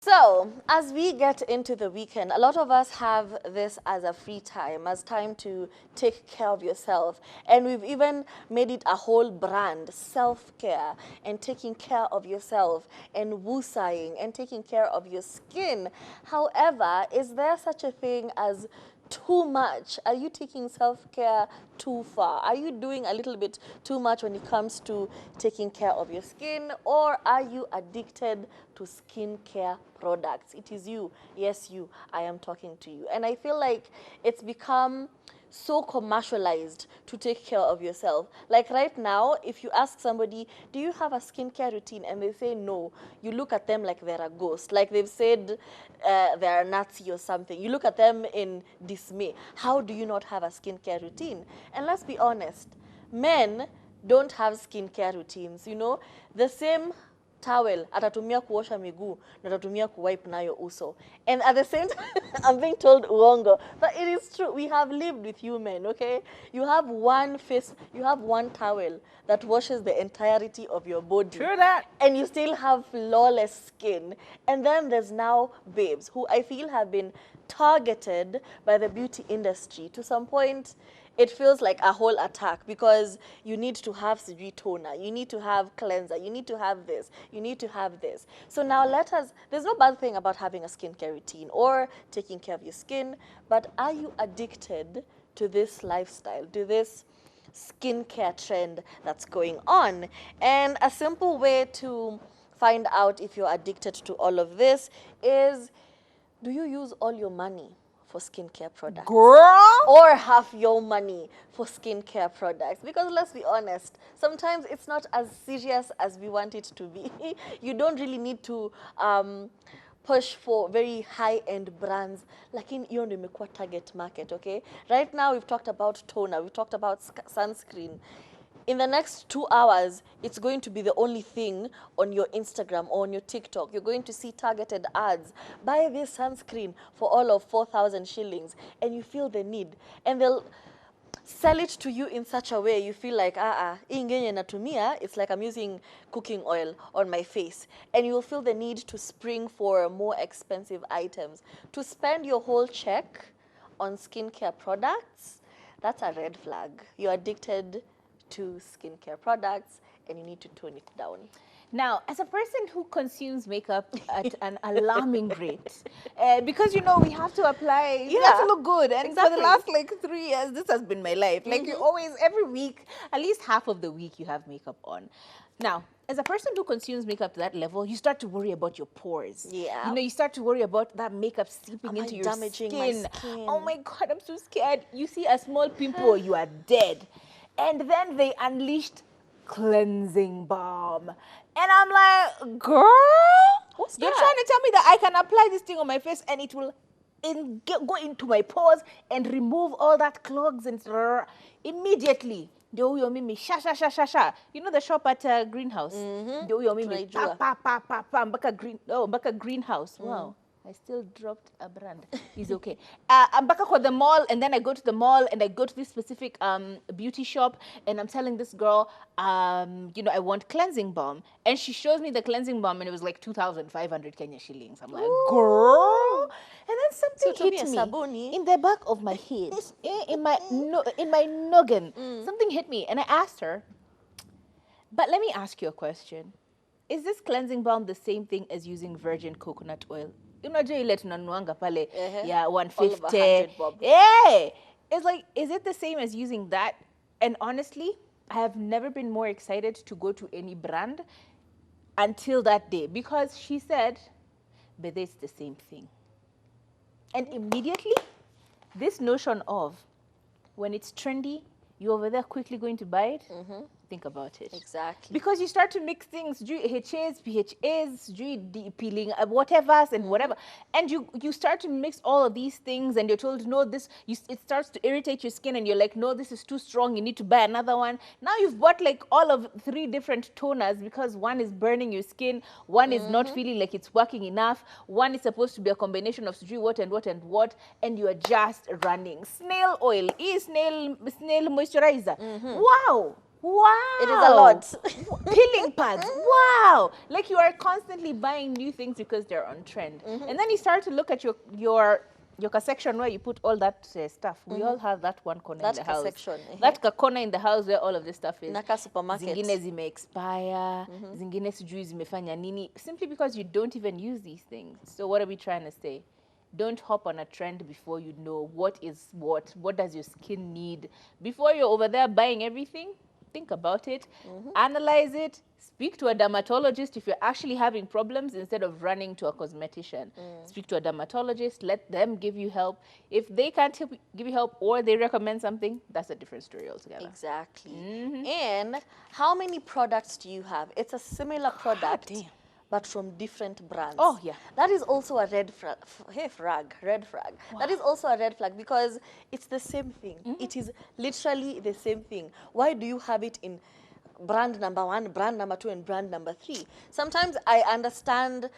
So, as we get into the weekend, a lot of us have this as a free time, as time to take care of yourself. And we've even made it a whole brand, self-care and taking care of yourself and woosahing and taking care of your skin. However, is there such a thing as too much? Are you taking self-care too far? Are you doing a little bit too much when it comes to taking care of your skin? Or are you addicted to skincare products? It is you. Yes, you. I am talking to you. And I feel like it's become so commercialized to take care of yourself. Like right now, if you ask somebody, do you have a skincare routine? And they say no, you look at them like they're a ghost. Like they've said they're a Nazi or something. You look at them in dismay. How do you not have a skincare routine? And let's be honest, men don't have skincare routines. You know, the same towel atatumia kuosha miguu na atatumia kuwipe nayo uso. And at the same time, I'm being told uongo, but it is true. We have lived with you men, okay? You have one face, you have one towel that washes the entirety of your body. True that. And you still have flawless skin. And then there's now babes who I feel have been targeted by the beauty industry. To some point, it feels like a whole attack because you need to have sijui toner, you need to have cleanser, you need to have this, you need to have this. So now there's no bad thing about having a skincare routine or taking care of your skin, but are you addicted to this lifestyle, to this skincare trend that's going on? And a simple way to find out if you're addicted to all of this is, do you use all your money for skincare products? Girl! Or half your money for skincare products? Because let's be honest, sometimes it's not as serious as we want it to be. You don't really need to push for very high-end brands. Lakini hiyo ndio imekuwa target market, okay? Right now we've talked about toner, we've talked about sunscreen. In the next 2 hours, it's going to be the only thing on your Instagram or on your TikTok. You're going to see targeted ads. Buy this sunscreen for all of 4,000 shillings. And you feel the need. And they'll sell it to you in such a way you feel like, ingenye natumia, it's like I'm using cooking oil on my face. And you'll feel the need to spring for more expensive items. To spend your whole check on skincare products, that's a red flag. You're addicted to skincare products and you need to tone it down. Now, as a person who consumes makeup at an alarming rate, because you know we have to apply, we have to look good, and for the last like 3 years, this has been my life. Like you always, every week, at least half of the week, you have makeup on. Now, as a person who consumes makeup to that level, you start to worry about your pores. Yeah. You know, you start to worry about that makeup seeping into your damaging skin. my skin? Oh my God, I'm so scared. You see a small pimple, you are dead. And then they unleashed cleansing balm. And I'm like, girl, you're trying to tell me that I can apply this thing on my face and it will go into my pores and remove all that clogs and immediately. You know the shop at Greenhouse? Mbaka Greenhouse. Wow. I still dropped a brand. It's okay. I'm back at the mall, and then I go to the mall, and I go to this specific beauty shop, and I'm telling this girl, you know, I want cleansing balm. And she shows me the cleansing balm, and it was like 2,500 Kenya shillings. I'm like, girl. And then something hit me in the back of my head, in my noggin. Something hit me, and I asked her, but let me ask you a question. Is this cleansing balm the same thing as using virgin coconut oil? Unajua ile tunanuanga pale ya 150. Yeah. It's like, is it the same as using that? And honestly, I have never been more excited to go to any brand until that day, because she said, but it's the same thing. And immediately, this notion of when it's trendy, you're over there quickly going to buy it. Think about it. Exactly. Because you start to mix things, HAs, PHAs, peeling, whatever, and whatever. And you start to mix all of these things, and you're told, no, it starts to irritate your skin, and you're like, no, this is too strong, you need to buy another one. Now you've bought like all of 3 different toners because one is burning your skin, one is not feeling like it's working enough, one is supposed to be a combination of what and what and what, and you are just running. Snail oil, snail moisturizer. Wow. Wow. It is a lot. Peeling pads. Wow. Like you are constantly buying new things because they're on trend. And then you start to look at your section where you put all that stuff. We all have that one corner That in the house. section, That corner in the house where all of this stuff is. Naka supermarket. Zingine zime expire. Zingine sijui zimefanya nini. Simply because you don't even use these things. So what are we trying to say? Don't hop on a trend before you know what is what. What does your skin need? Before you're over there buying everything, think about it, analyze it, speak to a dermatologist if you're actually having problems instead of running to a cosmetician. Speak to a dermatologist, let them give you help. If they can't give you help or they recommend something, that's a different story altogether. Exactly. And how many products do you have? It's a similar product, damn. but from different brands. Oh, yeah. That is also a red flag. That is also a red flag because it's the same thing. It is literally the same thing. Why do you have it in brand number 1, brand number 2, and brand number 3? Sometimes I understand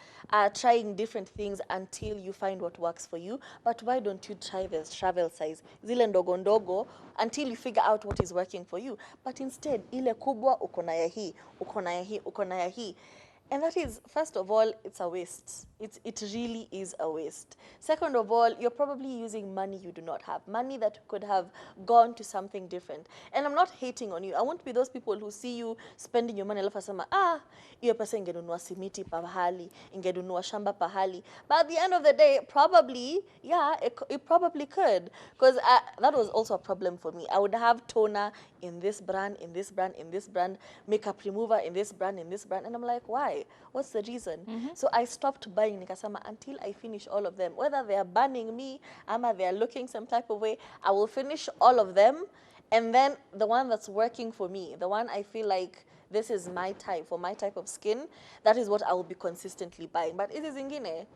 trying different things until you find what works for you, but why don't you try the travel size, zile ndogo ndogo, until you figure out what is working for you? But instead, ile kubwa uko na ya hii, uko na ya hii, uko na ya hii. And that is, first of all, it's a waste. It really is a waste. Second of all, you're probably using money you do not have, money that could have gone to something different. And I'm not hating on you. I won't be those people who see you spending your money alafu asema, hiyo pesa ingenunua simiti pahali, ingenunua shamba pahali. But at the end of the day, probably, yeah, it probably could. Because that was also a problem for me. I would have toner in this brand, in this brand, in this brand, makeup remover in this brand, in this brand. And I'm like, why? What's the reason? So I stopped buying nikasema until I finish all of them. Whether they are banning me, ama they are looking some type of way, I will finish all of them. And then the one that's working for me, the one I feel like this is my type, for my type of skin, that is what I will be consistently buying. But it is ingine,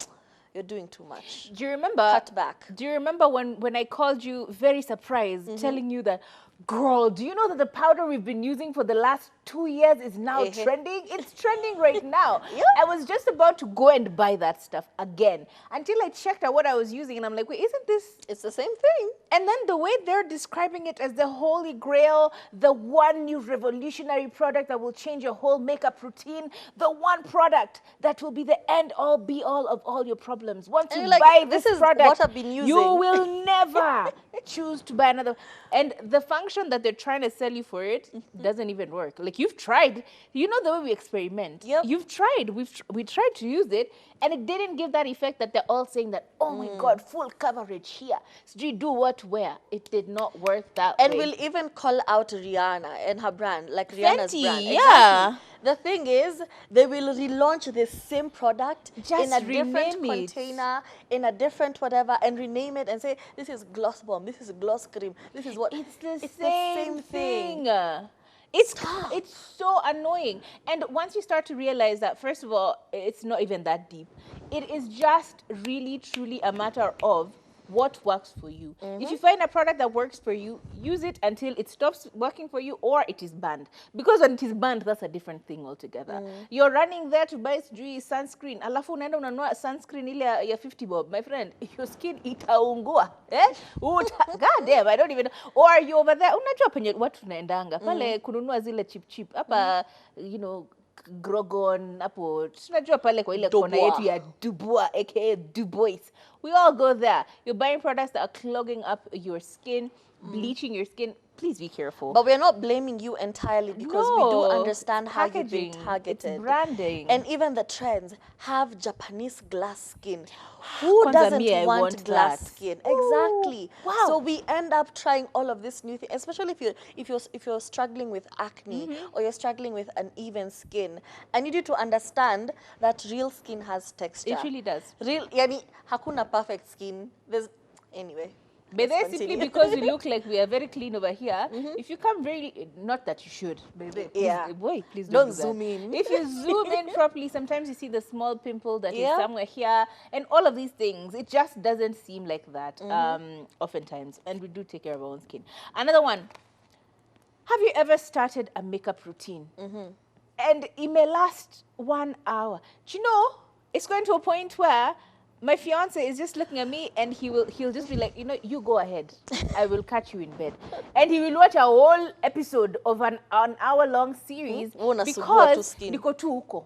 you're doing too much. Do you remember? Cut back. Do you remember when I called you very surprised, telling you that, girl, do you know that the powder we've been using for the last 2 years is now trending? It's trending right now. I was just about to go and buy that stuff again until I checked out what I was using, and I'm like, wait, isn't this? It's the same thing. And then the way they're describing it as the holy grail, the one new revolutionary product that will change your whole makeup routine, the one product that will be the end all be all of all your problems. Once And you you're like, buy this this is product, what I've been using. you will never choose to buy another. And the function that they're trying to sell you for it doesn't even work. Like, you've tried. You know the way we experiment. Yep. You've tried. We tried to use it, and it didn't give that effect that they're all saying that, oh my God, full coverage here. So do you do what where? It did not work that And way. we'll even call out Rihanna and her brand, like Rihanna's Fenty, brand. yeah. Exactly. The thing is, they will relaunch the same product Just in a different rename it. container, in a different whatever, and rename it and say, this is Gloss Bomb, this is Gloss Cream, this is what. It's the the same same thing. thing. It's so annoying. And once you start to realize that, first of all, it's not even that deep. It is just really, truly a matter of what works for you. If you find a product that works for you, use it until it stops working for you or it is banned. Because when it is banned, that's a different thing altogether. You're running there to buy sunscreen. Alafu unaenda unanunua sunscreen ile ya 50 bob. My friend, your skin itaungua. God damn, I don't even know. Or you over there, unajua penye watu tunaendanga. Pale kununua zile cheap. Hapa, you know, Grogon, hapo tunajua pale kwa ile kona yetu ya Dubois, aka Dubois. We all go there. You're buying products that are clogging up your skin, bleaching your skin. Please be careful. But we're not blaming you entirely because we do understand how you've been packaging, targeted. It's branding. And even the trends have Japanese glass skin. Who Kwanza doesn't me, I want want glass that. skin? Ooh, Exactly. wow. So we end up trying all of this new thing, especially if you're struggling with acne or you're struggling with uneven skin. I need you to understand that real skin has texture. It really does. Real, yani hakuna perfect skin. There's anyway. But let's then simply continue. because you look like we are very clean over here, if you come very, not that you should, baby. Yeah. Boy, please Don't do that. zoom in. If you zoom in properly, sometimes you see the small pimple that is Yeah. somewhere here, and all of these things. It just doesn't seem like that oftentimes, and we do take care of our own skin. Another one. Have you ever started a makeup routine? And it may last 1 hour. Do you know, it's going to a point where My fiance is just looking at me, and he'll just be like, you go ahead. I will catch you in bed. And he will watch a whole episode of an hour-long series Unasumbua tu because skin. niko tu huko.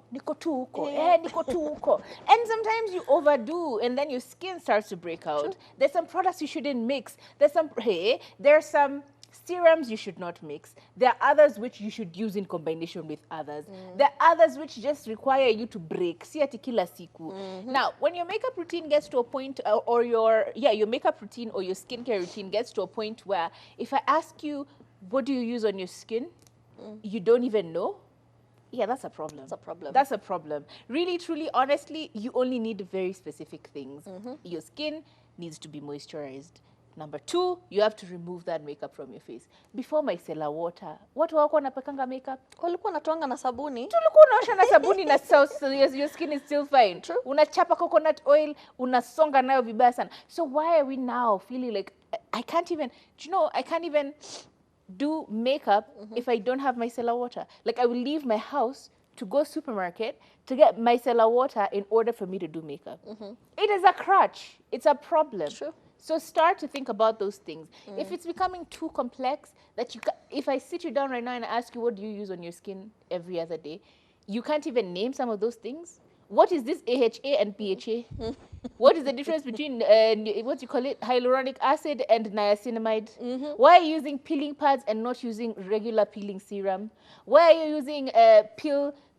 Yeah. Niko tu huko. And sometimes you overdo, and then your skin starts to break out. True. There's some products you shouldn't mix. There's some serums you should not mix. There are others which you should use in combination with others. There are others which just require you to break. Si ati kila siku. Now, when your makeup routine gets to a point, or your makeup routine or your skincare routine gets to a point where if I ask you, what do you use on your skin? You don't even know. Yeah, that's a problem. That's a problem. That's a problem. Really, truly, honestly, you only need very specific things. Your skin needs to be moisturized. Number 2, you have to remove that makeup from your face. Before micellar water, watu wako wanapakanga makeup? Walikuwa natuanga na sabuni. Tulikuwa unaosha na sabuni na so your skin is still fine. True. Unachapa coconut oil, unasonga nayo vibaya sana. So why are we now feeling like I can't even do makeup if I don't have micellar water? Like I will leave my house to go supermarket to get micellar water in order for me to do makeup. It is a crutch. It's a problem. True. So start to think about those things. If it's becoming too complex, if I sit you down right now and ask you what do you use on your skin every other day, you can't even name some of those things. What is this AHA and PHA? What is the difference between hyaluronic acid and niacinamide? Why are you using peeling pads and not using regular peeling serum? Why are you using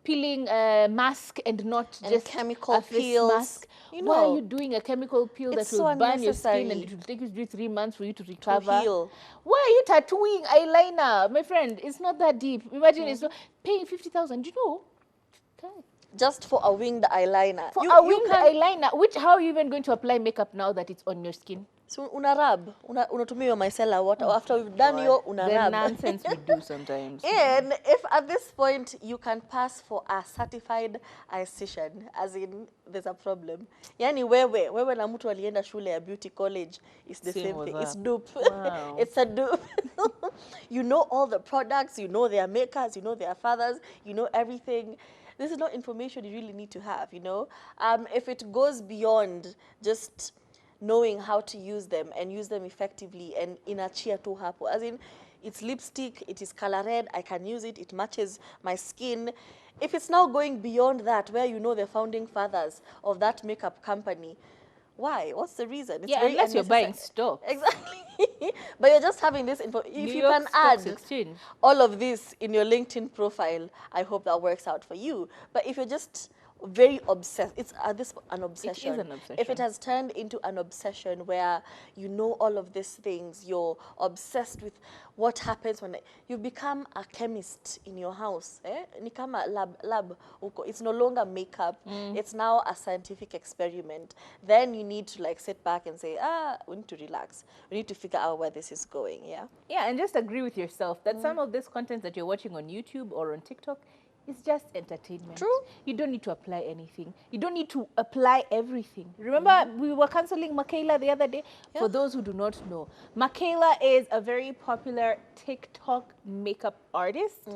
peeling mask and not just chemical a face peels? mask? Why are you doing a chemical peel that It's will so burn your skin and unnecessary. it will take you 3 months for you to recover? heal. Why are you tattooing eyeliner? My friend, it's not that deep. Imagine it's not paying 50,000. You know? Okay. Just for a winged eyeliner. For a winged eyeliner, how are you even going to apply makeup now that it's on your skin? So unatumia your micellar water. After we've done your The unarab. nonsense we do sometimes. And if at this point you can pass for a certified esthetician, as in there's a problem. Yani wewe na mtu alienda shule ya beauty college, it's the same thing. It's dupe. Wow. It's a dupe. You know all the products, you know their makers, you know their fathers, you know everything. This is not information you really need to have, If it goes beyond just knowing how to use them and use them effectively and inachia tu hapo. As in, it's lipstick, it is color red, I can use it, it matches my skin. If it's now going beyond that, where you know the founding fathers of that makeup company, why? What's the reason? It's very unless you're buying unnecessary. stock. Exactly. But you're just having this info. If New you York can Stock add Exchange. all of this in your LinkedIn profile, I hope that works out for you. But if you're just very obsessed, it's an obsession. It is an obsession. If it has turned into an obsession where you know all of these things, you're obsessed with what happens when you become a chemist in your house. Ni kama lab. It's no longer makeup. It's now a scientific experiment. Then you need to sit back and say, we need to relax. We need to figure out where this is going. Yeah. Yeah, and just agree with yourself that some of this content that you're watching on YouTube or on TikTok is just entertainment. True. You don't need to apply anything. You don't need to apply everything. Remember, we were canceling Michaela the other day? Yeah. For those who do not know, Michaela is a very popular TikTok makeup artist,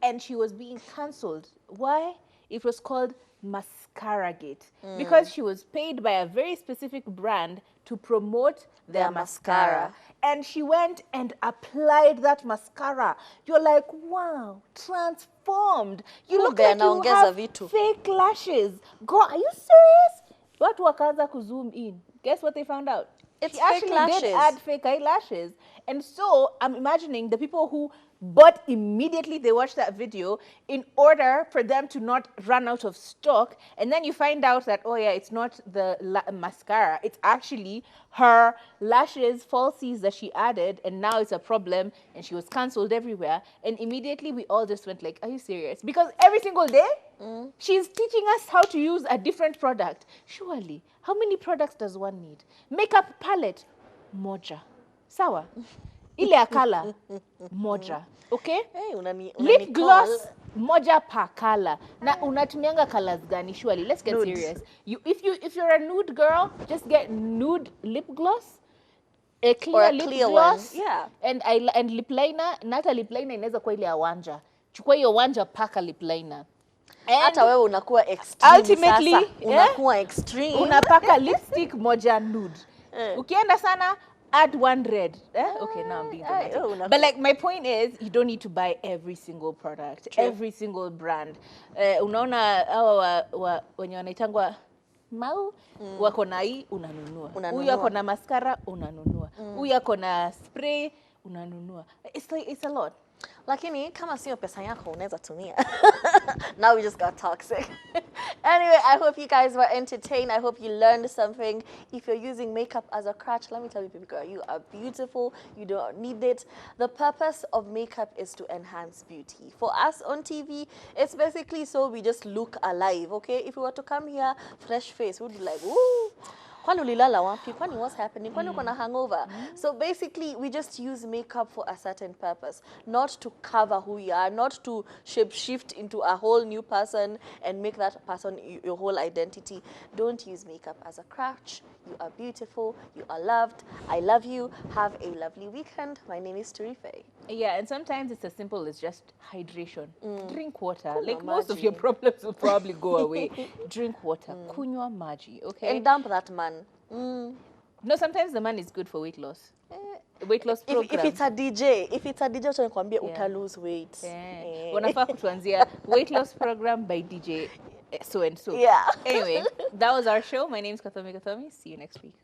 and she was being cancelled. Why? It was called Mascara Gate, because she was paid by a very specific brand to promote their mascara. And she went and applied that mascara. You're like, wow, transformed. You look like you have fake lashes. Girl, are you serious? Watu wakaanza kuzoom in. Guess what they found out? It's she fake actually lashes. did add fake eyelashes. And so I'm imagining the people who bought immediately they watched that video in order for them to not run out of stock. And then you find out that, oh yeah, it's not the mascara. It's actually her lashes, falsies that she added. And now it's a problem. And she was cancelled everywhere. And immediately we all just went like, are you serious? Because every single day, she's teaching us how to use a different product. Surely, how many products does one need? Makeup palette, moja. Sawa. Ile ya color, moja. Okay? Hey, Lip gloss, moja pa color. Na unatumianga colors gani? Surely, let's get serious. If you're a nude girl, just get nude lip gloss. A clear lip gloss. One. Yeah. And lip liner. Not a lip liner inaweza kuwa ile ya wanja. Chukua hiyo wanja paka lip liner. hata wewe unakuwa extreme. Ultimately, sasa unakuwa extreme. Unapaka lipstick moja nude. Ukienda sana, add one red. Okay, now I'm being dramatic. But like my point is, you don't need to buy every single product, every single brand. Unaona hawa wenye wanaitangwa mau wako na hii unanunua. Huyu ako na mascara unanunua. Huyu ako na spray unanunua. It's a lot. Lakini kama sio pesa yako unaweza tumia. Now we just got toxic. Anyway, I hope you guys were entertained. I hope you learned something. If you're using makeup as a crutch, let me tell you, baby girl, you are beautiful. You don't need it. The purpose of makeup is to enhance beauty. For us on TV, it's basically so we just look alive, okay? If we were to come here, fresh face, we'd be like, woo! Kwani ulilala wapi? Kwani what's happening? Kwani uko na hangover? So basically, we just use makeup for a certain purpose, not to cover who you are, not to shape-shift into a whole new person and make that person your whole identity. Don't use makeup as a crutch. You are beautiful. You are loved. I love you. Have a lovely weekend. My name is Turife. Yeah, and sometimes it's as simple as just hydration. Drink water. Like most of your problems will probably go away. Drink water. Kunywa maji, okay? And dump that man. No, sometimes the man is good for weight loss. Weight loss program. If it's a DJ, utanikwambia uta lose weight. Wanafaa kutuanzia weight loss program by DJ so and so. Yeah. Anyway, that was our show. My name is Kathomi Kathomi. See you next week.